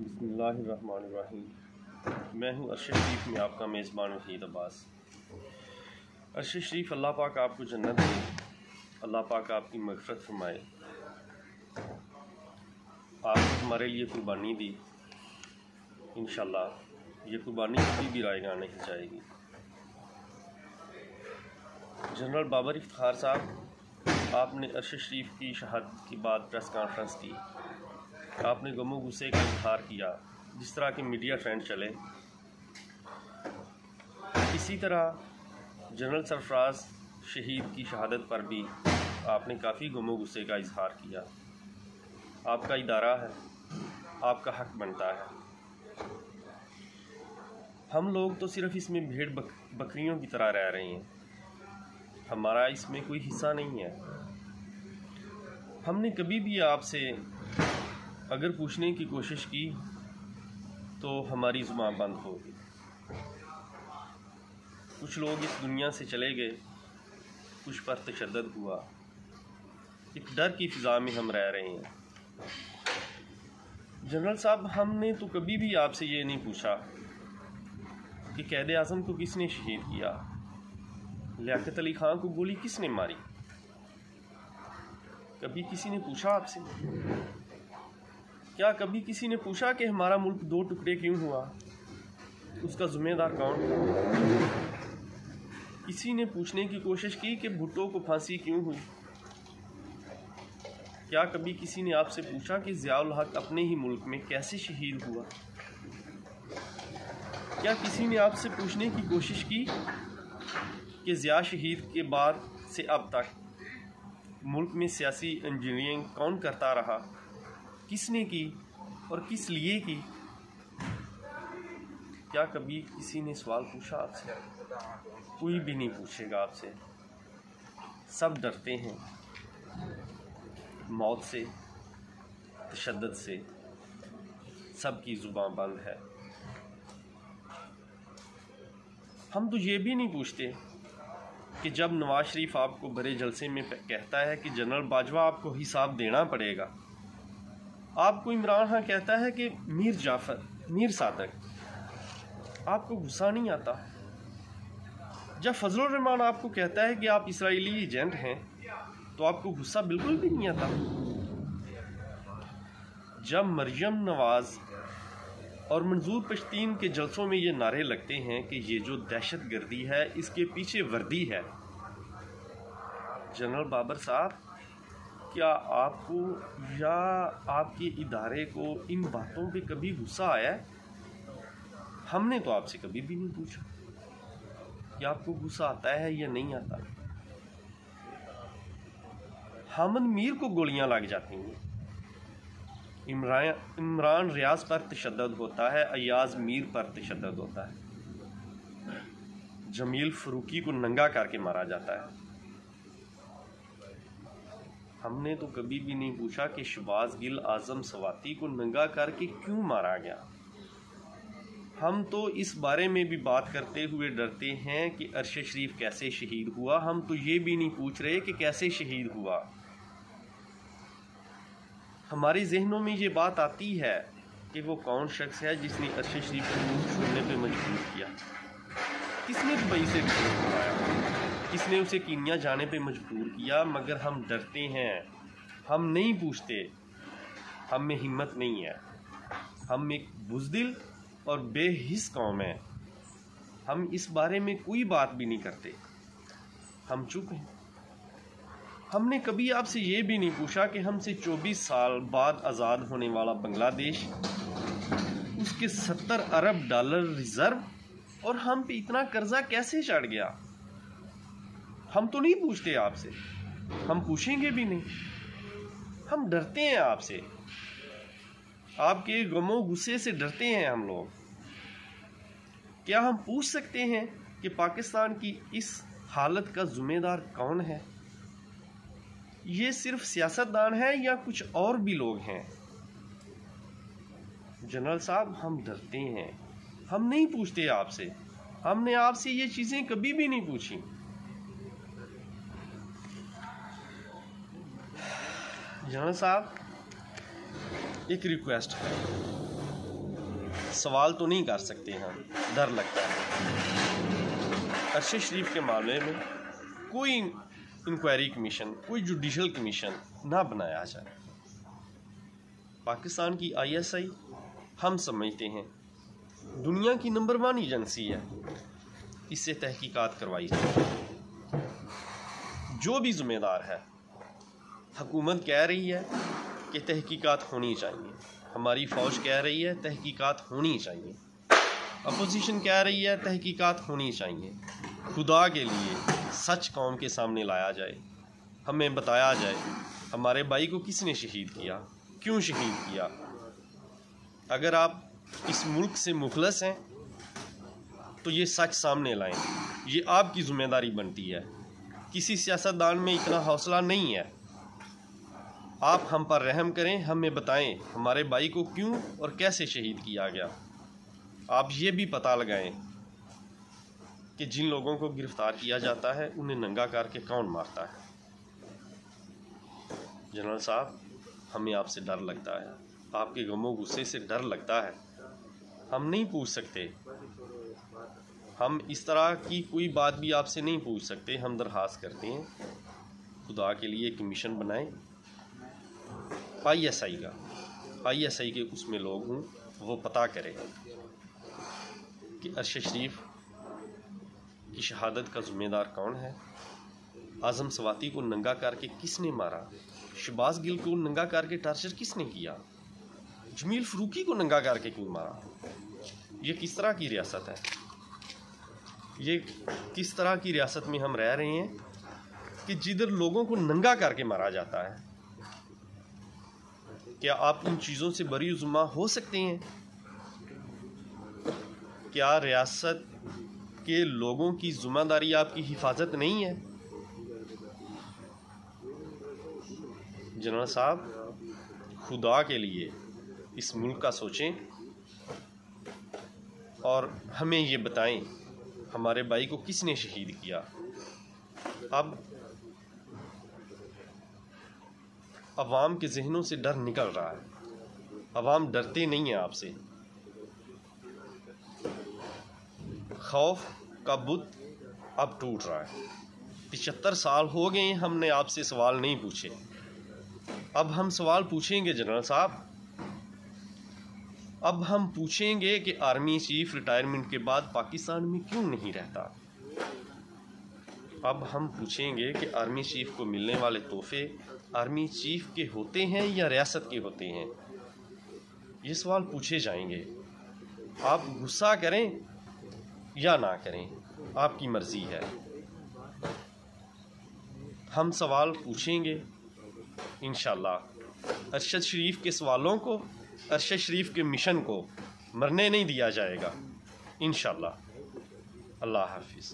بسم اللہ الرحمن الرحیم۔ میں ہوں ارشد شریف میں آپ کا میزبان وحید عباس۔ ارشد شریف اللہ پاک آپ کو جنت دے، اللہ پاک آپ کی مغفرت فرمائے۔ آپ نے ہمارے لیے قربانی دی، انشاءاللہ یہ قربانی کبھی بھی رائے گاہ نہیں جائے گی۔ جنرل بابر افتخار صاحب، آپ نے ارشد شریف کی شہادت کے بعد پریس کانفرنس کی، آپ نے غم و غصے کا اظہار کیا جس طرح کے میڈیا ٹرینڈ چلے۔ اسی طرح جنرل سرفراز شہید کی شہادت پر بھی آپ نے کافی غم و غصے کا اظہار کیا۔ آپ کا ادارہ ہے، آپ کا حق بنتا ہے۔ ہم لوگ تو صرف اس میں بھیڑ بکریوں کی طرح رہ رہے ہیں، ہمارا اس میں کوئی حصہ نہیں ہے۔ ہم نے کبھی بھی آپ سے اگر پوچھنے کی کوشش کی تو ہماری زبان بند ہو گئی۔ کچھ لوگ اس دنیا سے چلے گئے، کچھ پر تشدد ہوا، ایک ڈر کی فضا میں ہم رہ رہے ہیں۔ جنرل صاحب، ہم نے تو کبھی بھی آپ سے یہ نہیں پوچھا کہ قائد اعظم کو کس نے شہید کیا، لیاقت علی خان کو گولی کس نے ماری۔ کبھی کسی نے پوچھا آپ سے؟ کیا کبھی کسی نے پوچھا کہ ہمارا ملک 2 ٹکڑے کیوں ہوا، اس کا ذمہ دار کون؟ کسی نے پوچھنے کی کوشش کی کہ بھٹو کو پھانسی کیوں ہوئی؟ کیا کبھی کسی نے آپ سے پوچھا کہ ضیاء الحق اپنے ہی ملک میں کیسے شہید ہوا؟ کیا کسی نے آپ سے پوچھنے کی کوشش کی کہ ضیاء شہید کے بعد سے اب تک ملک میں سیاسی انجینئرنگ کون کرتا رہا، کس نے کی اور کس لیے کی؟ کیا کبھی کسی نے سوال پوچھا آپ سے؟ کوئی بھی نہیں پوچھے گا آپ سے۔ سب ڈرتے ہیں موت سے، تشدد سے، سب کی زبان بند ہے۔ ہم تو یہ بھی نہیں پوچھتے کہ جب نواز شریف آپ کو بڑے جلسے میں کہتا ہے کہ جنرل باجوہ آپ کو حساب دینا پڑے گا، آپ کو عمران خان کہتا ہے کہ میر جعفر، میر صادق، آپ کو غصہ نہیں آتا؟ جب فضل الرحمان آپ کو کہتا ہے کہ آپ اسرائیلی ایجنٹ ہیں تو آپ کو غصہ بالکل بھی نہیں آتا؟ جب مریم نواز اور منظور پشتین کے جلسوں میں یہ نعرے لگتے ہیں کہ یہ جو دہشت گردی ہے اس کے پیچھے وردی ہے، جنرل بابر صاحب، کیا آپ کو یا آپ کے ادارے کو ان باتوں پہ کبھی غصہ آیا ہے؟ ہم نے تو آپ سے کبھی بھی نہیں پوچھا کہ آپ کو غصہ آتا ہے یا نہیں آتا۔ حامد میر کو گولیاں لگ جاتی ہیں، عمران ریاض پر تشدد ہوتا ہے، ایاز میر پر تشدد ہوتا ہے، جمیل فروقی کو ننگا کر کے مارا جاتا ہے۔ ہم نے تو کبھی بھی نہیں پوچھا کہ شہباز گل اعظم سواتی کو ننگا کر کے کیوں مارا گیا۔ ہم تو اس بارے میں بھی بات کرتے ہوئے ڈرتے ہیں کہ ارشد شریف کیسے شہید ہوا، ہم تو یہ بھی نہیں پوچھ رہے کہ کیسے شہید ہوا۔ ہمارے ذہنوں میں یہ بات آتی ہے کہ وہ کون شخص ہے جس نے ارشد شریف کو منہ چھوڑنے پہ مجبور کیا، کس نے دبئی سے کروایا، کس نے اسے کینیا جانے پہ مجبور کیا، مگر ہم ڈرتے ہیں، ہم نہیں پوچھتے، ہم میں ہمت نہیں ہے۔ ہم ایک بزدل اور بے حس قوم ہیں، ہم اس بارے میں کوئی بات بھی نہیں کرتے، ہم چپ ہیں۔ ہم نے کبھی آپ سے یہ بھی نہیں پوچھا کہ ہم سے 24 سال بعد آزاد ہونے والا بنگلہ دیش، اس کے 70 ارب ڈالر ریزرو اور ہم پہ اتنا قرضہ کیسے چڑھ گیا۔ ہم تو نہیں پوچھتے آپ سے، ہم پوچھیں گے بھی نہیں، ہم ڈرتے ہیں آپ سے، آپ کے غم و غصے سے ڈرتے ہیں ہم لوگ۔ کیا ہم پوچھ سکتے ہیں کہ پاکستان کی اس حالت کا ذمہ دار کون ہے؟ یہ صرف سیاستدان ہے یا کچھ اور بھی لوگ ہیں؟ جنرل صاحب، ہم ڈرتے ہیں، ہم نہیں پوچھتے آپ سے، ہم نے آپ سے یہ چیزیں کبھی بھی نہیں پوچھی۔ جنرل صاحب، ایک ریکویسٹ ہے، سوال تو نہیں کر سکتے ہم، ڈر لگتا ہے۔ ارشد شریف کے معاملے میں کوئی انکوائری کمیشن، کوئی جوڈیشل کمیشن نہ بنایا جائے۔ پاکستان کی ISI ہم سمجھتے ہیں دنیا کی نمبر 1 ایجنسی ہے، اس سے تحقیقات کروائی جائے۔ جو بھی ذمہ دار ہے، حکومت کہہ رہی ہے کہ تحقیقات ہونی چاہیے، ہماری فوج کہہ رہی ہے تحقیقات ہونی چاہیے، اپوزیشن کہہ رہی ہے تحقیقات ہونی چاہیے۔ خدا کے لیے سچ قوم کے سامنے لایا جائے، ہمیں بتایا جائے ہمارے بھائی کو کس نے شہید کیا، کیوں شہید کیا۔ اگر آپ اس ملک سے مخلص ہیں تو یہ سچ سامنے لائیں، یہ آپ کی ذمہ داری بنتی ہے۔ کسی سیاستدان میں اتنا حوصلہ نہیں ہے۔ آپ ہم پر رحم کریں، ہمیں بتائیں ہمارے بھائی کو کیوں اور کیسے شہید کیا گیا۔ آپ یہ بھی پتہ لگائیں کہ جن لوگوں کو گرفتار کیا جاتا ہے انہیں ننگا کر کے کون مارتا ہے۔ جنرل صاحب، ہمیں آپ سے ڈر لگتا ہے، آپ کے غم و غصے سے ڈر لگتا ہے۔ ہم نہیں پوچھ سکتے، ہم اس طرح کی کوئی بات بھی آپ سے نہیں پوچھ سکتے۔ ہم درخواست کرتے ہیں خدا کے لیے کمیشن بنائیں ISI کا، ISI کے اس میں لوگ ہوں، وہ پتہ کریں کہ ارشد شریف کی شہادت کا ذمہ دار کون ہے، اعظم سواتی کو ننگا کر کے کس نے مارا، شہباز گل کو ننگا کر کے ٹارچر کس نے کیا، جمیل فروقی کو ننگا کر کے کیوں مارا۔ یہ کس طرح کی ریاست ہے؟ یہ کس طرح کی ریاست میں ہم رہ رہے ہیں کہ جدھر لوگوں کو ننگا کر کے مارا جاتا ہے؟ کیا آپ ان چیزوں سے بری ذمہ ہو سکتے ہیں؟ کیا ریاست کے لوگوں کی ذمہ داری آپ کی حفاظت نہیں ہے؟ جنرل صاحب، خدا کے لیے اس ملک کا سوچیں اور ہمیں یہ بتائیں ہمارے بھائی کو کس نے شہید کیا۔ اب عوام کے ذہنوں سے ڈر نکل رہا ہے، عوام ڈرتے نہیں ہیں آپ سے۔ خوف کا بت اب ٹوٹ رہا ہے۔ 75 سال ہو گئے ہم نے آپ سے سوال نہیں پوچھے، اب ہم سوال پوچھیں گے جنرل صاحب۔ اب ہم پوچھیں گے کہ آرمی چیف ریٹائرمنٹ کے بعد پاکستان میں کیوں نہیں رہتا۔ اب ہم پوچھیں گے کہ آرمی چیف کو ملنے والے تحفے آرمی چیف کے ہوتے ہیں یا ریاست کے ہوتے ہیں۔ یہ سوال پوچھے جائیں گے۔ آپ غصہ کریں یا نہ کریں، آپ کی مرضی ہے۔ ہم سوال پوچھیں گے انشاءاللہ۔ ارشد شریف کے سوالوں کو، ارشد شریف کے مشن کو مرنے نہیں دیا جائے گا انشاءاللہ۔ اللہ حافظ۔